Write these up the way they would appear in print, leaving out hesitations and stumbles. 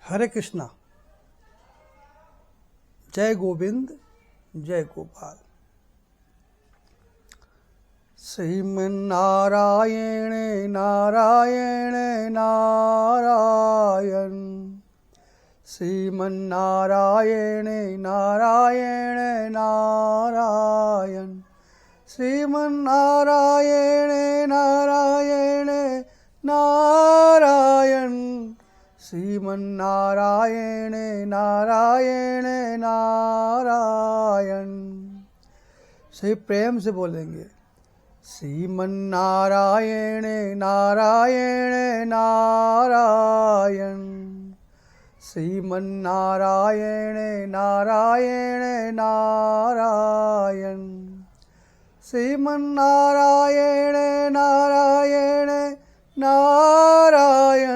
हरे कृष्णा। जय गोविंद जय गोपाल। श्रीमन्नारायण नारायण नारायण, श्रीमन्नारायण नारायण नारायण, श्रीमन्नारायण नारायण नारायण, श्रीमन्नारायण नारायण नारायण। सही प्रेम से बोलेंगे। श्रीमन्नारायण नारायण नारायण, श्रीमन्नारायण नारायण नारायण, श्रीमन्नारायण नारायण नारायण,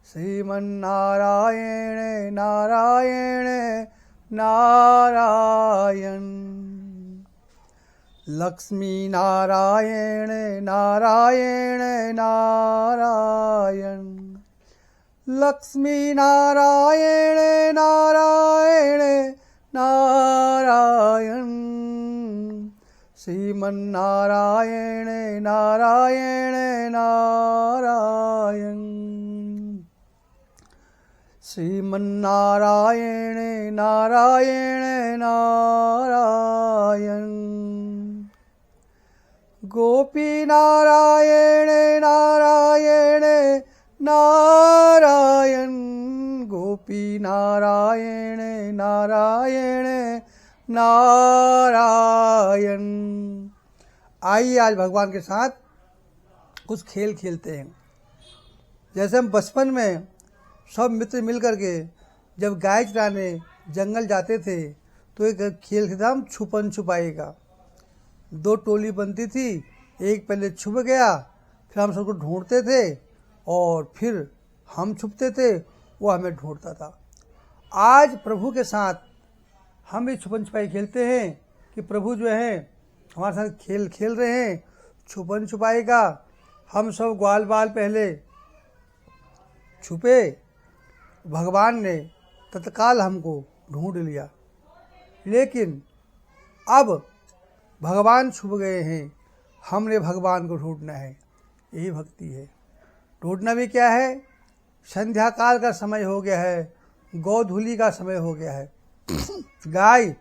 श्रीमन्नारायण नारायण नारायण। लक्ष्मी नारायण नारायण नारायण, लक्ष्मी नारायण नारायण नारायण, श्रीमन्नारायण नारायण नारायण, श्रीमन्नारायण नारायण नारायण। गोपी नारायण नारायण नारायण, गोपी नारायण नारायण नारायण। आइए आज भगवान के साथ कुछ खेल खेलते हैं। जैसे हम बचपन में सब मित्र मिल करके जब गाय चराने जंगल जाते थे तो एक खेल था, हम छुपन छुपाई का। दो टोली बनती थी, एक पहले छुप गया, फिर हम सबको ढूंढते थे और फिर हम छुपते थे, वो हमें ढूंढता था। आज प्रभु के साथ हम भी छुपन छुपाई खेलते हैं कि प्रभु जो है हमारे साथ खेल खेल रहे हैं छुपन छुपाई का। हम सब ग्वाल बाल पहले छुपे, भगवान ने तत्काल हमको ढूंढ लिया, लेकिन अब भगवान छुप गए हैं, हमने भगवान को ढूंढना है। यही भक्ति है। ढूंढना भी क्या है, संध्या काल का समय हो गया है, गोधूली का समय हो गया है। गाय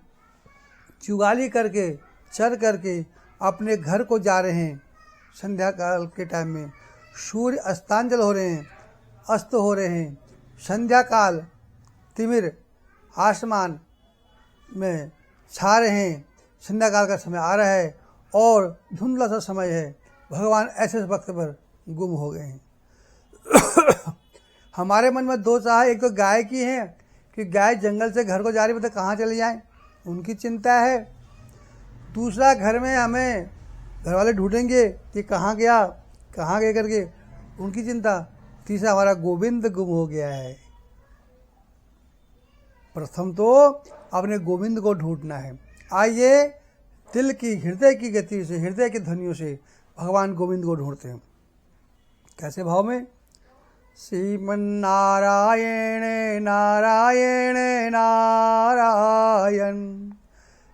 चुगाली करके चर करके अपने घर को जा रहे हैं। संध्या काल के टाइम में सूर्य अस्तांजल हो रहे हैं, अस्त हो रहे हैं। संध्या काल तिमिर आसमान में छा रहे हैं। संध्या काल का समय आ रहा है और धुंधला सा समय है। भगवान ऐसे वक्त पर गुम हो गए हैं। हमारे मन में दो चाह, एक तो गाय की है कि गाय जंगल से घर को जा रही है, तो कहाँ चले जाएं, उनकी चिंता है। दूसरा, घर में हमें घर वाले ढूंढेंगे कि कहाँ गया कहाँ गए करके, उनकी चिंता। तीसरा, हमारा गोविंद गुम हो गया है। प्रथम तो अपने गोविंद को ढूंढना है। आइए दिल की हृदय की गति से, हृदय की ध्वनियों से भगवान गोविंद को ढूंढते हैं। कैसे भाव में? श्रीमन्नारायण नारायण नारायण,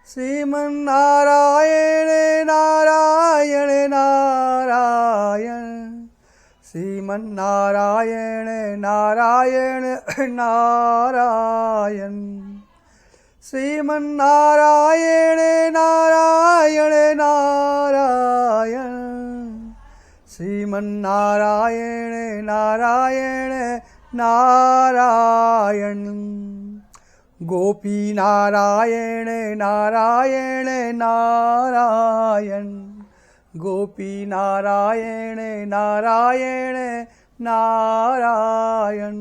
श्रीमन्नारायण नारायण नारायण, श्रीमन्नारायण नारायण नारायण, श्रीमन्नारायण नारायण नारायण, श्रीमन्नारायण नारायण नारायण। गोपी नारायण नारायण नारायण, गोपी नारायण नारायण नारायण,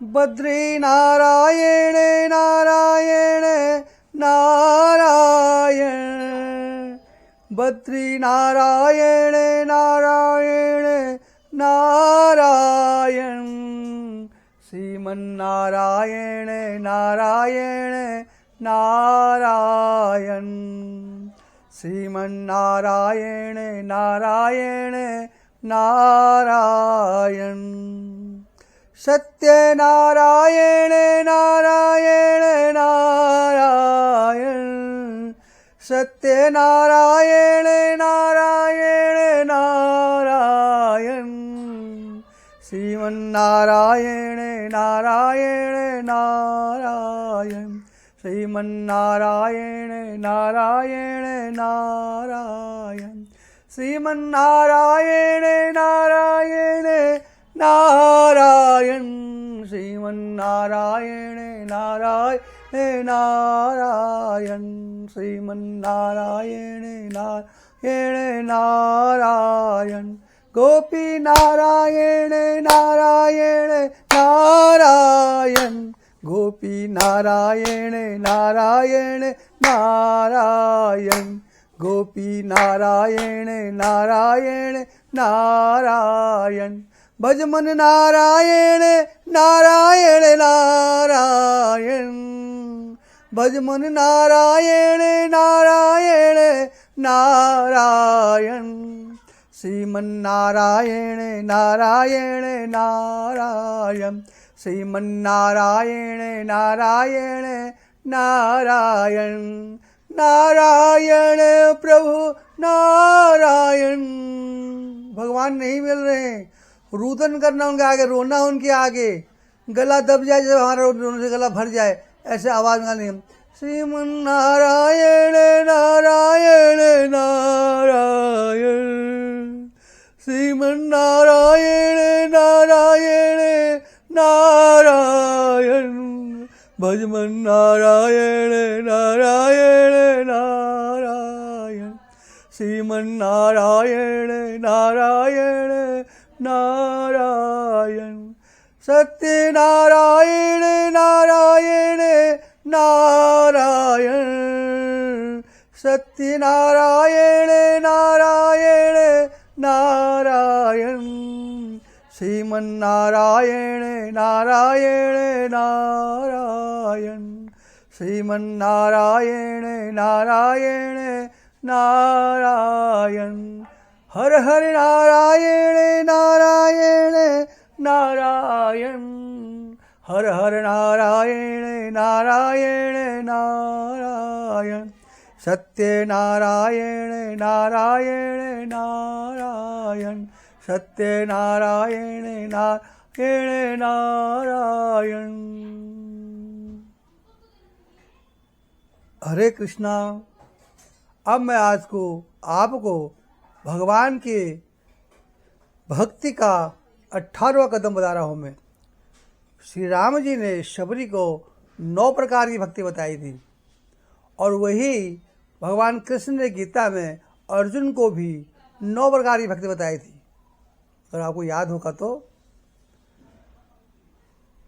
बद्री नारायण नारायण नारायण, बद्री नारायण नारायण नारायण, श्रीमन्नारायण नारायण नारायण, श्रीमन्नारायण नारायण नारायण, सत्यनारायण नारायण नारायण, सत्यनारायण नारायण नारायण, श्रीमन्नारायण नारायण नारायण, श्रीमन्नारायण नारायण नारायण, श्रीमन्नारायण नारायण नारायण, श्रीमन्नारायण नारायण नारायण, श्रीमन्नारायण नारायण नारायण, गोपी नारायण नारायण नारायण, गोपी नारायण नारायण नारायण, गोपी नारायण नारायण नारायण, भजमन नारायण नारायण नारायण, भजमन नारायण नारायण नारायण, श्रीमन्नारायण नारायण नारायण, श्रीमन्नारायण नारायण नारायण, नारायण प्रभु नारायण। भगवान नहीं मिल रहे हैं, रुदन करना उनके आगे, रोना उनके आगे, गला दब जाए जब हमारा रोने से गला भर जाए, ऐसे आवाज निकालनी। श्रीमन्नारायण नारायण नारायण, श्रीमन्नारायण नारायण नारायण, भजमन नारायण नारायण नारायण, श्रीमन्नारायण नारायण नारायण, सत्यनारायण नारायण नारायण, सत्यनारायण नारायण नारायण, श्रीमन्नारायण नारायण नारायण, श्रीमन्नारायण नारायण नारायण, हर हर नारायण नारायण नारायण, हर हर नारायण नारायण नारायण, सत्यनारायण नारायण नारायण, सत्यनारायण नारायण नारायण। हरे कृष्णा। अब मैं आज को आपको भगवान के भक्ति का 18वां कदम बता रहा हूँ। मैं श्री राम जी ने शबरी को 9 प्रकार की भक्ति बताई थी, और वही भगवान कृष्ण ने गीता में अर्जुन को भी 9 प्रकार की भक्ति बताई थी। अगर आपको याद होगा तो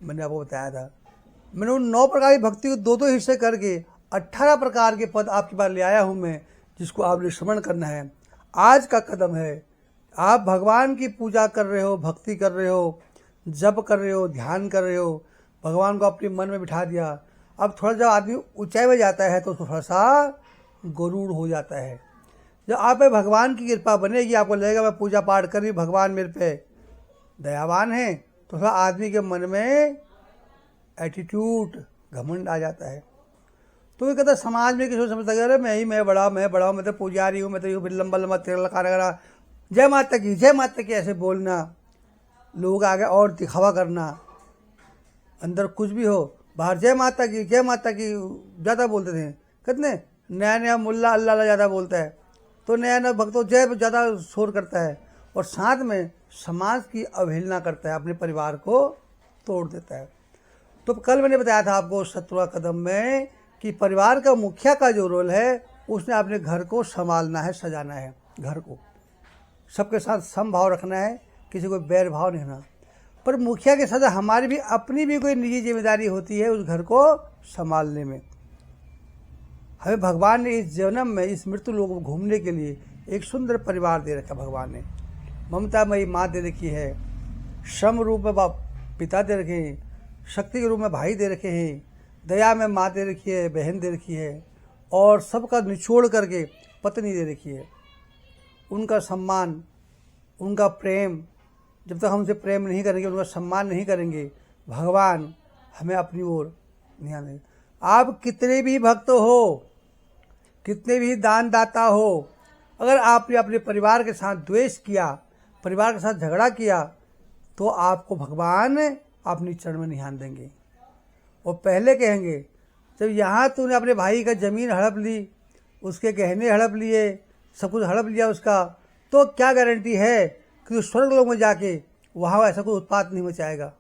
मैंने आपको बताया था। मैंने उन 9 प्रकार की भक्ति को 2-2 हिस्से करके 18 प्रकार के पद आपके पास ले आया हूँ मैं, जिसको आपने श्रवण करना है। आज का कदम है, आप भगवान की पूजा कर रहे हो, भक्ति कर रहे हो, जप कर रहे हो, ध्यान कर रहे हो, भगवान को अपने मन में बिठा दिया। अब थोड़ा जब आदमी ऊंचाई में जाता है तो थोड़ा सा गरूड़ हो जाता है। जब आप पे भगवान की कृपा बनेगी, आपको लगेगा मैं पूजा पाठ कर रही, भगवान मेरे पे दयावान है, तो थोड़ा आदमी के मन में एटीट्यूड, घमंड आ जाता है। तो ये कहता समाज में किसी समझता है अरे मैं बड़ा मैं तो पुजारी हूँ, मैं तो यूँ लंबा लंबा तेल लगा जय माता की ऐसे बोलना, लोग आगे और दिखावा करना, अंदर कुछ भी हो, बाहर जय माता की ज़्यादा बोलते थे। कितने नया मुल्ला अल्लाह ज़्यादा बोलता है, तो नया भक्तों जय ज़्यादा शोर करता है, और साथ में समाज की अवहेलना करता है, अपने परिवार को तोड़ देता है। तो कल मैंने बताया था आपको 17वां कदम में कि परिवार का मुखिया का जो रोल है, उसने अपने घर को संभालना है, सजाना है, घर को सबके साथ समभाव रखना है, किसी को बैर भाव नहीं होना। पर मुखिया के साथ हमारी भी अपनी भी कोई निजी जिम्मेदारी होती है उस घर को संभालने में। हमें भगवान ने इस जन्म में, इस मृत्यु लोक में घूमने के लिए एक सुंदर परिवार दे रखा। भगवान ने ममतामयी माँ दे रखी है, श्रम रूप में बाप पिता दे रखे हैं, शक्ति के रूप में भाई दे रखे हैं, दया में माँ दे रखी है, बहन दे रखी है, और सबका निचोड़ करके पत्नी दे रखी है। उनका सम्मान, उनका प्रेम जब तक हम उनसे प्रेम नहीं करेंगे, उनका सम्मान नहीं करेंगे, भगवान हमें अपनी ओर नहीं आने। आप कितने भी भक्त हो, कितने भी दानदाता हो, अगर आपने अपने परिवार के साथ द्वेष किया, परिवार के साथ झगड़ा किया, तो आपको भगवान अपनी चरण में नहीं आने देंगे। और पहले कहेंगे, जब यहाँ तूने अपने भाई का ज़मीन हड़प ली, उसके गहने हड़प लिए, सब कुछ हड़प लिया उसका, तो क्या गारंटी है कि तू स्वर्ग लोक में जाके वहाँ ऐसा कोई उत्पात नहीं मचाएगा।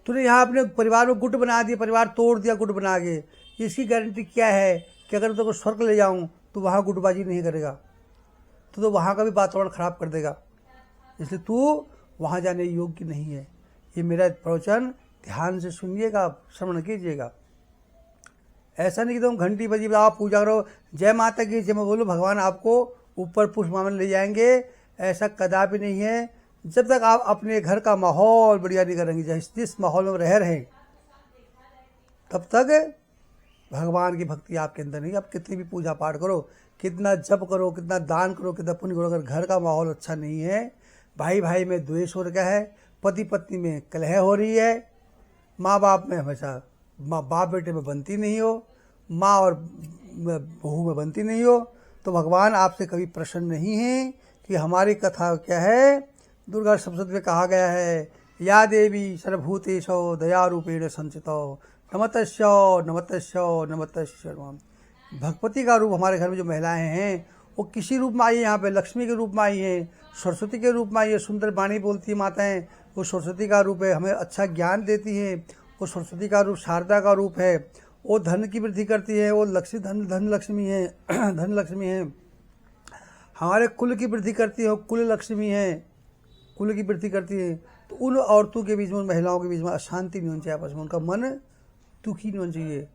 तूने यहाँ अपने परिवार में गुट बना दिया, परिवार तोड़ दिया गुट बना के, इसकी गारंटी क्या है कि अगर तेरे को स्वर्ग ले जाऊँ तो वहाँ गुटबाजी नहीं करेगा, तो वहाँ का भी वातावरण खराब कर देगा, इसलिए तू वहाँ जाने योग्य नहीं है। ये मेरा प्रवचन ध्यान से सुनिएगा, श्रवण कीजिएगा। ऐसा नहीं कि तुम घंटी बजी आप पूजा करो, जय माता की जय मैं बोलो, भगवान आपको ऊपर पुष्पमाला ले जाएंगे, ऐसा कदापि नहीं है। जब तक आप अपने घर का माहौल बढ़िया नहीं करेंगे, जिस माहौल में रह रहे हैं, तब तक भगवान की भक्ति आपके अंदर नहीं। आप कितनी भी पूजा पाठ करो, कितना जप करो, कितना दान करो, कितना पुण्य करो, अगर घर का माहौल अच्छा नहीं है, भाई भाई में द्वेष हो रखा है, पति पत्नी में कलह हो रही है, माँ बाप में हमेशा बाप बेटे में बनती नहीं हो, माँ और बहू में बनती नहीं हो, तो भगवान आपसे कभी प्रसन्न नहीं है। कि हमारी कथा क्या है, दुर्गा सप्तशती में कहा गया है, या देवी सर्वभूतेषु दया रूपेण संचितो नमतस्यो नमतस्यो नमतस्यो नमः। भगवती का रूप हमारे घर में जो महिलाएं हैं वो किसी रूप में आई है, यहाँ पे लक्ष्मी के रूप में आई है, सरस्वती के रूप में आई है, सुंदर वाणी बोलती है माताएं, वो सरस्वती का रूप है, हमें अच्छा ज्ञान देती है, वो सरस्वती का रूप शारदा का रूप है, वो धन की वृद्धि करती है, वो लक्ष्मी धन लक्ष्मी है धन लक्ष्मी है, हमारे कुल की वृद्धि करती है, वो कुल लक्ष्मी है, कुल की वृद्धि करती है। तो उन औरतों के बीच में, उन महिलाओं के बीच में अशांति नहीं होनी चाहिए, आपस में उनका मन दुखी नहीं होना चाहिए,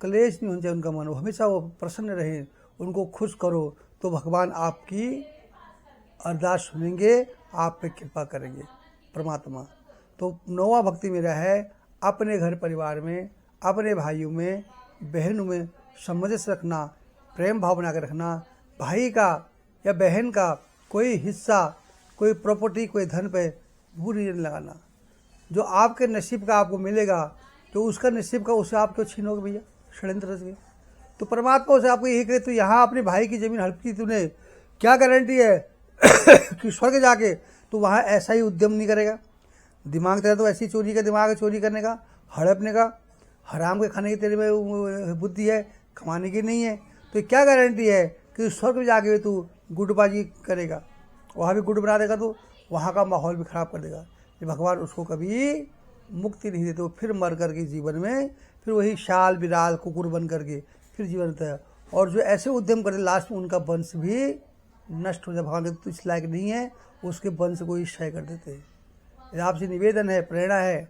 क्लेश नहीं होना चाहिए उनका मन, हमेशा वो प्रसन्न रहे, उनको खुश करो, तो भगवान आपकी अरदास सुनेंगे, आप पे कृपा करेंगे परमात्मा। तो नौवां भक्ति मेरा है, अपने घर परिवार में, अपने भाइयों में, बहनों में सामंजस्य रखना, प्रेम भाव बना कर रखना। भाई का या बहन का कोई हिस्सा, कोई प्रॉपर्टी, कोई धन पे बुरी नहीं लगाना। जो आपके नसीब का आपको मिलेगा, तो उसका नसीब का उसे आप क्यों छीनोगे भैया, षड्यंत्र रच गए। तो परमात्मा से आपको यही कहे, तो यहाँ अपने भाई की जमीन हड़प की, तूने क्या गारंटी है कि स्वर्ग जाके तो वहाँ ऐसा ही उद्यम नहीं करेगा। दिमाग तेरा तो ऐसी चोरी का दिमाग है, चोरी करने का, हड़पने का, हराम के खाने की तेरे में बुद्धि है, कमाने की नहीं है। तो क्या गारंटी है कि स्वर्ग में जाके तू गुटबाजी करेगा, वहाँ भी गुट बना देगा, तो वहाँ का माहौल भी खराब कर देगा। ये भगवान उसको कभी मुक्ति नहीं देते, वो फिर मर करके जीवन में फिर वही शाल बिराल कुकुर बन करके फिर जीवन रहता है। और जो ऐसे उद्यम करते लास्ट में उनका वंश भी नष्ट हो जाए, भगवान तो इस लायक नहीं है, उसके वंश को ही क्षय कर देते हैं। आपसे निवेदन है, प्रेरणा है